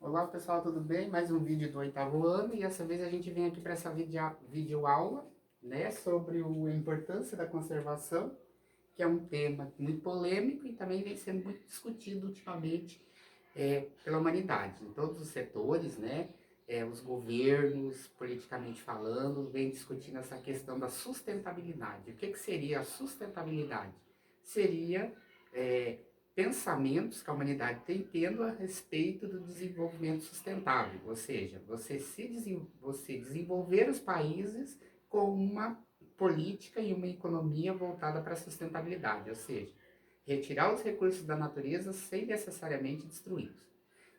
Olá pessoal, tudo bem? Mais um vídeo do oitavo ano e dessa vez a gente vem aqui para essa videoaula, né, sobre a importância da conservação, que é um tema muito polêmico e também vem sendo muito discutido ultimamente pela humanidade, em todos os setores, né? Os governos, politicamente falando, vêm discutindo essa questão da sustentabilidade. O que seria a sustentabilidade? Seria é, pensamentos que a humanidade tem tendo a respeito do desenvolvimento sustentável, ou seja, você desenvolver os países com uma política e uma economia voltada para a sustentabilidade, ou seja, retirar os recursos da natureza sem necessariamente destruí-los.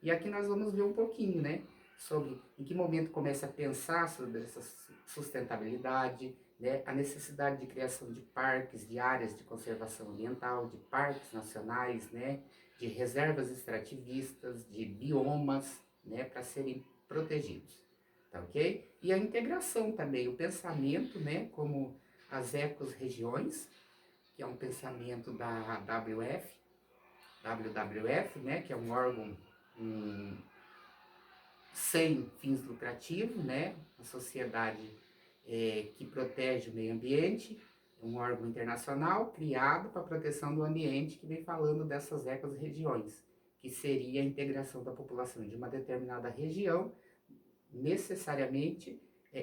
E aqui nós vamos ver um pouquinho, né, sobre em que momento começa a pensar sobre essa sustentabilidade, né, a necessidade de criação de parques, de áreas de conservação ambiental, de parques nacionais, né, de reservas extrativistas, de biomas, né, para serem protegidos, tá ok? E a integração também, o pensamento, né, como as ecorregiões, que é um pensamento da WWF, né, que é um órgão um, sem fins lucrativos, né, uma sociedade que protege o meio ambiente, um órgão internacional criado para a proteção do ambiente, que vem falando dessas ecorregiões, que seria a integração da população de uma determinada região, necessariamente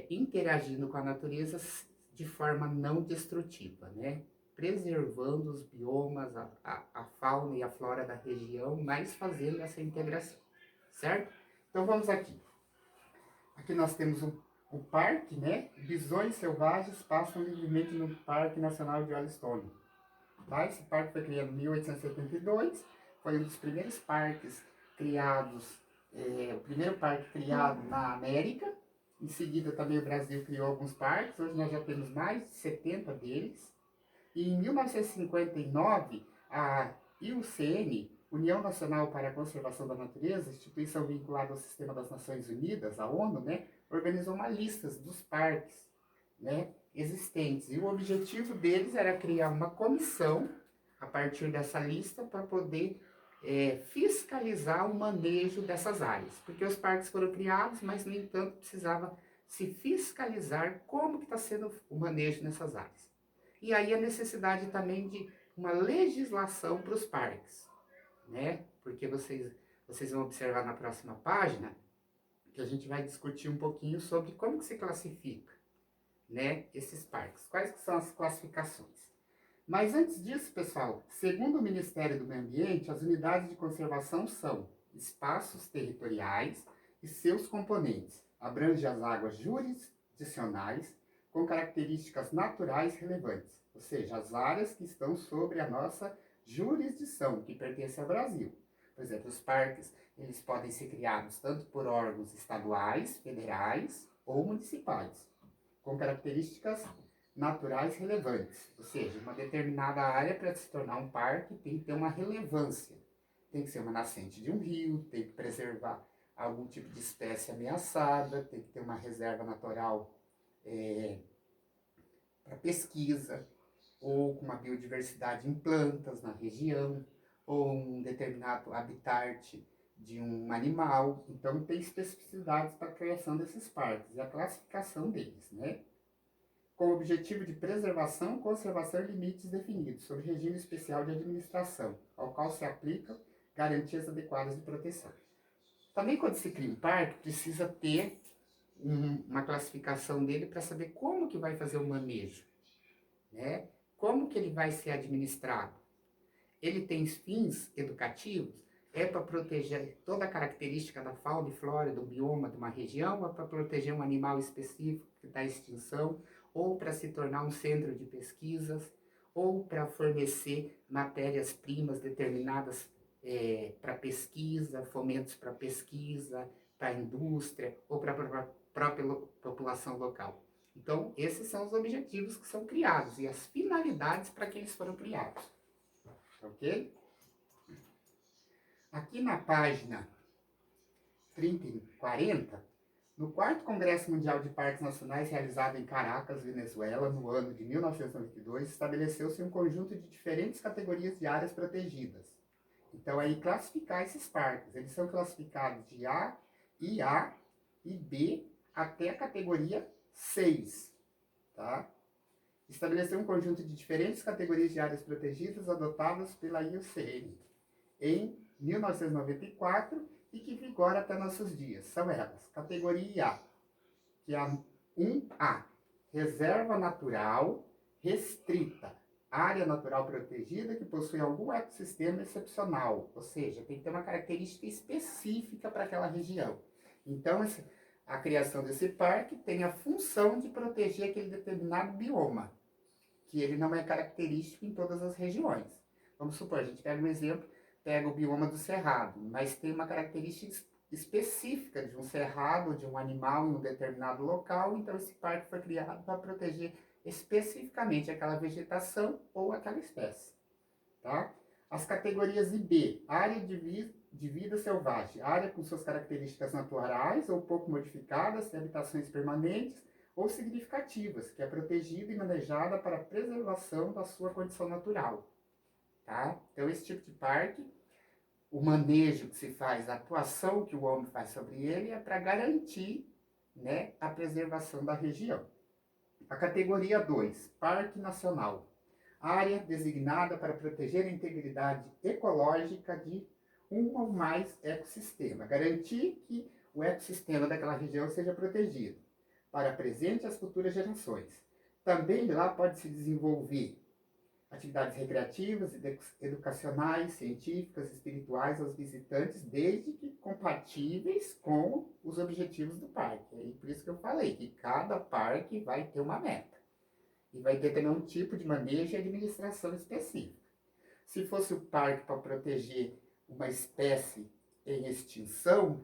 interagindo com a natureza de forma não destrutiva, né? Preservando os biomas, a fauna e a flora da região, mas fazendo essa integração, certo? Então vamos aqui. Aqui nós temos o parque, né? Bisões selvagens passam livremente no Parque Nacional de Yellowstone. Tá? Esse parque foi criado em 1872, foi um dos primeiros parques criados, o primeiro parque criado na América. Em seguida também o Brasil criou alguns parques, hoje nós já temos mais de 70 deles. E em 1959, a IUCN, União Nacional para a Conservação da Natureza, instituição vinculada ao Sistema das Nações Unidas, a ONU, né, organizou uma lista dos parques, né, existentes. E o objetivo deles era criar uma comissão, a partir dessa lista, para poder fiscalizar o manejo dessas áreas. Porque os parques foram criados, mas, no entanto, precisava se fiscalizar como que está sendo o manejo nessas áreas. E aí a necessidade também de uma legislação para os parques, né? Porque vocês vão observar na próxima página que a gente vai discutir um pouquinho sobre como que se classifica, né, esses parques. Quais que são as classificações? Mas antes disso, pessoal, segundo o Ministério do Meio Ambiente, as unidades de conservação são espaços territoriais e seus componentes. Abrange as águas jurisdicionais com características naturais relevantes, ou seja, as áreas que estão sobre a nossa jurisdição, que pertence ao Brasil. Por exemplo, os parques, eles podem ser criados tanto por órgãos estaduais, federais ou municipais, com características naturais relevantes, ou seja, uma determinada área para se tornar um parque tem que ter uma relevância, tem que ser uma nascente de um rio, tem que preservar algum tipo de espécie ameaçada, tem que ter uma reserva natural para pesquisa, ou com uma biodiversidade em plantas na região, ou um determinado habitat de um animal. Então tem especificidades para a criação desses parques e a classificação deles, né? Com o objetivo de preservação, conservação e limites definidos, sob regime especial de administração, ao qual se aplicam garantias adequadas de proteção. Também quando se cria um parque, precisa ter uma classificação dele para saber como que vai fazer o manejo, né? Como que ele vai ser administrado. Ele tem fins educativos? É para proteger toda a característica da fauna e flora, do bioma de uma região, ou é para proteger um animal específico que está em extinção, ou para se tornar um centro de pesquisas, ou para fornecer matérias-primas determinadas para pesquisa, fomentos para pesquisa, para a indústria, ou para a própria população local. Então, esses são os objetivos que são criados e as finalidades para que eles foram criados. Ok? Aqui na página 30 e 40, no 4º Congresso Mundial de Parques Nacionais, realizado em Caracas, Venezuela, no ano de 1992, estabeleceu-se um conjunto de diferentes categorias de áreas protegidas, Então, aí classificar esses parques. Eles são classificados de A e B até a categoria 6, tá? Estabelecer um conjunto de diferentes categorias de áreas protegidas adotadas pela IUCN em 1994 e que vigora até nossos dias. São elas: categoria A, que é a 1A, reserva natural restrita, área natural protegida que possui algum ecossistema excepcional, ou seja, tem que ter uma característica específica para aquela região. Então, a criação desse parque tem a função de proteger aquele determinado bioma, que ele não é característico em todas as regiões. Vamos supor, a gente pega um exemplo, pega o bioma do cerrado, mas tem uma característica específica de um cerrado, de um animal em um determinado local, então esse parque foi criado para proteger especificamente aquela vegetação ou aquela espécie, tá? As categorias IB, área de vida selvagem, área com suas características naturais ou pouco modificadas, de habitações permanentes ou significativas, que é protegida e manejada para a preservação da sua condição natural, tá? Então, esse tipo de parque, o manejo que se faz, a atuação que o homem faz sobre ele é para garantir, né, a preservação da região. A categoria 2, Parque Nacional, área designada para proteger a integridade ecológica de um ou mais ecossistemas, garantir que o ecossistema daquela região seja protegido para presente e as futuras gerações. Também lá pode se desenvolver atividades recreativas, educacionais, científicas, espirituais aos visitantes, desde que compatíveis com os objetivos do parque. E por isso que eu falei que cada parque vai ter uma meta. E vai ter também um tipo de manejo e administração específica. Se fosse o parque para proteger uma espécie em extinção,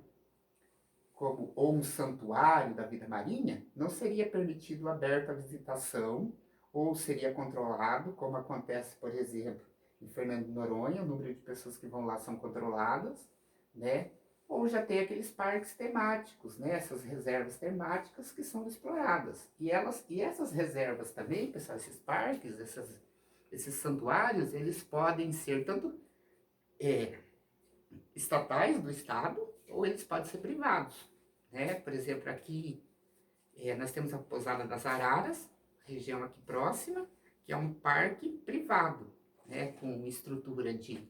ou um santuário da vida marinha, não seria permitido aberto à visitação, ou seria controlado, como acontece, por exemplo, em Fernando de Noronha, o número de pessoas que vão lá são controladas, né? Ou já tem aqueles parques temáticos, né? Essas reservas temáticas que são exploradas. E essas reservas também, pessoal, esses parques, esses santuários, eles podem ser tanto estatais do estado, ou eles podem ser privados, né? Por exemplo, aqui nós temos a Pousada das Araras, região aqui próxima, que é um parque privado, né? Com estrutura de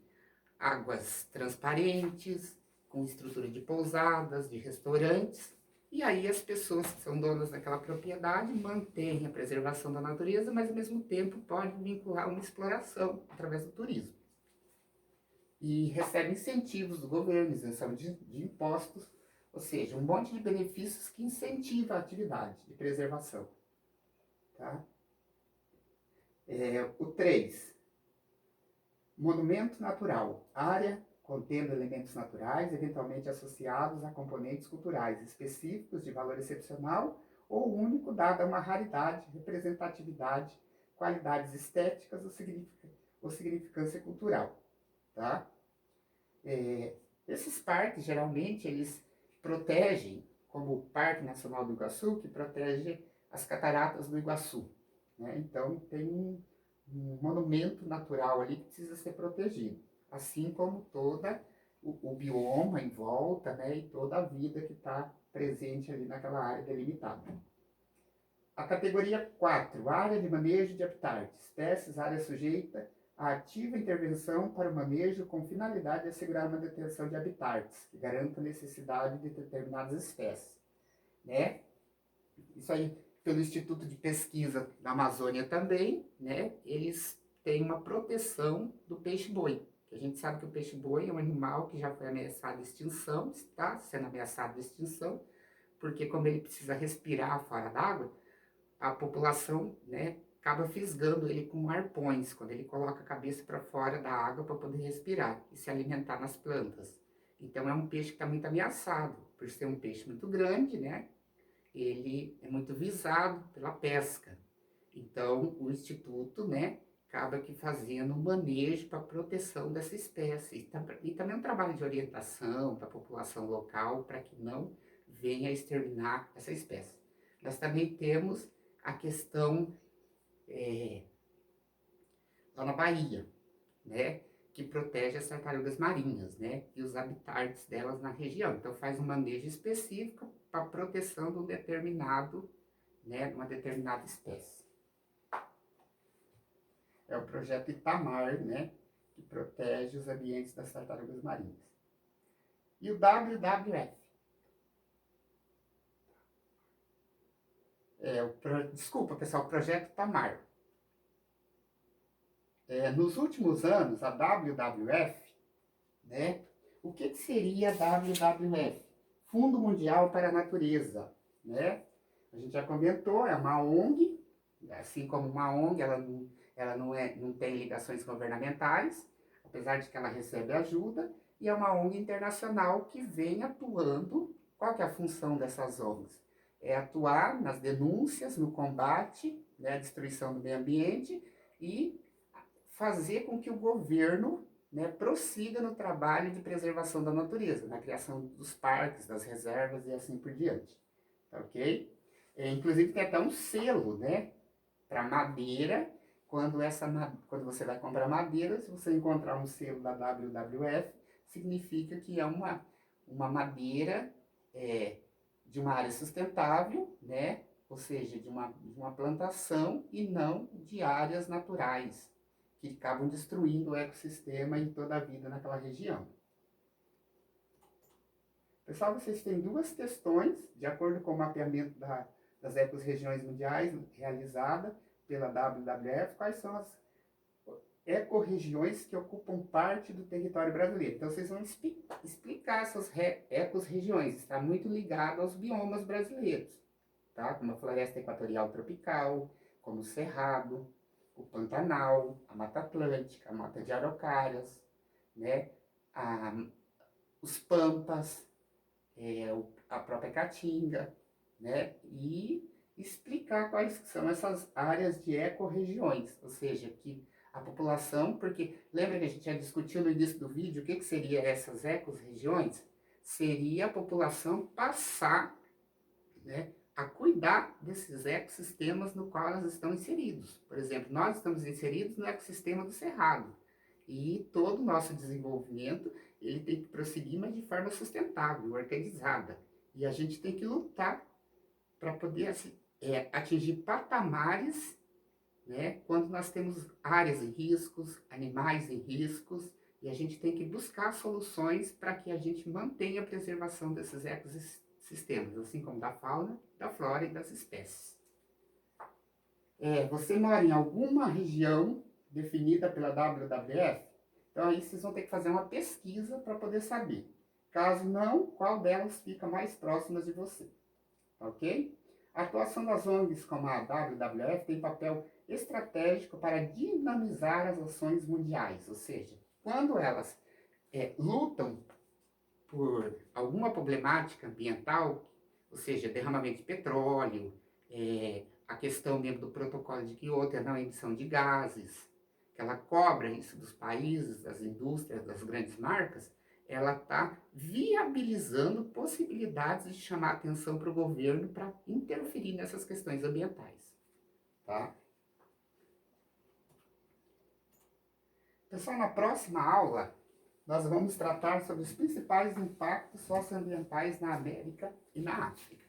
águas transparentes, com estrutura de pousadas, de restaurantes, e aí as pessoas que são donas daquela propriedade mantêm a preservação da natureza, mas ao mesmo tempo podem vincular uma exploração através do turismo. E recebem incentivos do governo, isenção de impostos, ou seja, um monte de benefícios que incentivam a atividade de preservação. Tá? O 3, monumento natural, área contendo elementos naturais, eventualmente associados a componentes culturais específicos de valor excepcional ou único, dada uma raridade, representatividade, qualidades estéticas ou significância cultural. Tá? Esses parques, geralmente, eles protegem, como o Parque Nacional do Iguaçu, que protege as cataratas do Iguaçu, né? Então, tem um monumento natural ali que precisa ser protegido, assim como toda o bioma em volta, né? E toda a vida que está presente ali naquela área delimitada. A categoria 4, área de manejo de habitat, espécies, área sujeita a ativa intervenção para o manejo com finalidade de assegurar uma detenção de habitats, que garanta a necessidade de determinadas espécies, né? Isso aí, pelo Instituto de Pesquisa da Amazônia também, né? Eles têm uma proteção do peixe-boi. A gente sabe que o peixe-boi é um animal que já foi ameaçado de extinção, está sendo ameaçado de extinção, porque como ele precisa respirar fora d'água, a população, né, acaba fisgando ele com arpões, quando ele coloca a cabeça para fora da água para poder respirar e se alimentar nas plantas. Então é um peixe que está muito ameaçado, por ser um peixe muito grande, né? Ele é muito visado pela pesca. Então o Instituto, né, acaba aqui fazendo um manejo para a proteção dessa espécie. E também um trabalho de orientação para a população local, para que não venha a exterminar essa espécie. Nós também temos a questão lá na Bahia, né? que protege as tartarugas marinhas, né? E os habitats delas na região. Então faz um manejo específico para proteção de um determinado, né, de uma determinada espécie. É o projeto Itamar, né, que protege os ambientes das tartarugas marinhas. E o WWF? Desculpa, pessoal, o projeto Itamar. Nos últimos anos, a WWF, né, o que seria a WWF? Fundo Mundial para a Natureza, né? A gente já comentou, é uma ONG, assim como uma ONG, não tem ligações governamentais, apesar de que ela recebe ajuda, e é uma ONG internacional que vem atuando. Qual que é a função dessas ONGs? É atuar nas denúncias, no combate, né, à destruição do meio ambiente e fazer com que o governo, né, prossiga no trabalho de preservação da natureza, na criação dos parques, das reservas e assim por diante. Tá ok? Inclusive tem até um selo, né, para madeira. Quando você vai comprar madeira, se você encontrar um selo da WWF, significa que é uma madeira de uma área sustentável, né? Ou seja, de uma plantação e não de áreas naturais, que acabam destruindo o ecossistema e toda a vida naquela região. Pessoal, vocês têm duas questões, de acordo com o mapeamento das ecorregiões mundiais realizada pela WWF, quais são as ecorregiões que ocupam parte do território brasileiro. Então, vocês vão explicar essas ecorregiões, está muito ligado aos biomas brasileiros, tá? Como a floresta equatorial tropical, como o cerrado, o Pantanal, a Mata Atlântica, a Mata de Araucárias, né? Os Pampas, a própria Caatinga, né? E explicar quais são essas áreas de ecorregiões, ou seja, que a população, porque lembra que a gente já discutiu no início do vídeo o que seria essas ecorregiões? Seria a população passar, né, a cuidar desses ecossistemas no qual elas estão inseridos. Por exemplo, nós estamos inseridos no ecossistema do Cerrado e todo o nosso desenvolvimento ele tem que prosseguir, mas de forma sustentável, organizada. E a gente tem que lutar para poder atingir patamares, né, quando nós temos áreas em riscos, animais em riscos, e a gente tem que buscar soluções para que a gente mantenha a preservação desses ecossistemas, assim como da fauna, da flora e das espécies. Você mora em alguma região definida pela WWF? Então aí vocês vão ter que fazer uma pesquisa para poder saber. Caso não, qual delas fica mais próxima de você, ok? A atuação das ONGs como a WWF tem papel estratégico para dinamizar as ações mundiais, ou seja, quando elas lutam por alguma problemática ambiental, ou seja, derramamento de petróleo, a questão dentro do protocolo de Kyoto, a não emissão de gases, que ela cobra isso dos países, das indústrias, das grandes marcas, ela está viabilizando possibilidades de chamar atenção para o governo para interferir nessas questões ambientais. Tá? Pessoal, na próxima aula, nós vamos tratar sobre os principais impactos socioambientais na América e na África.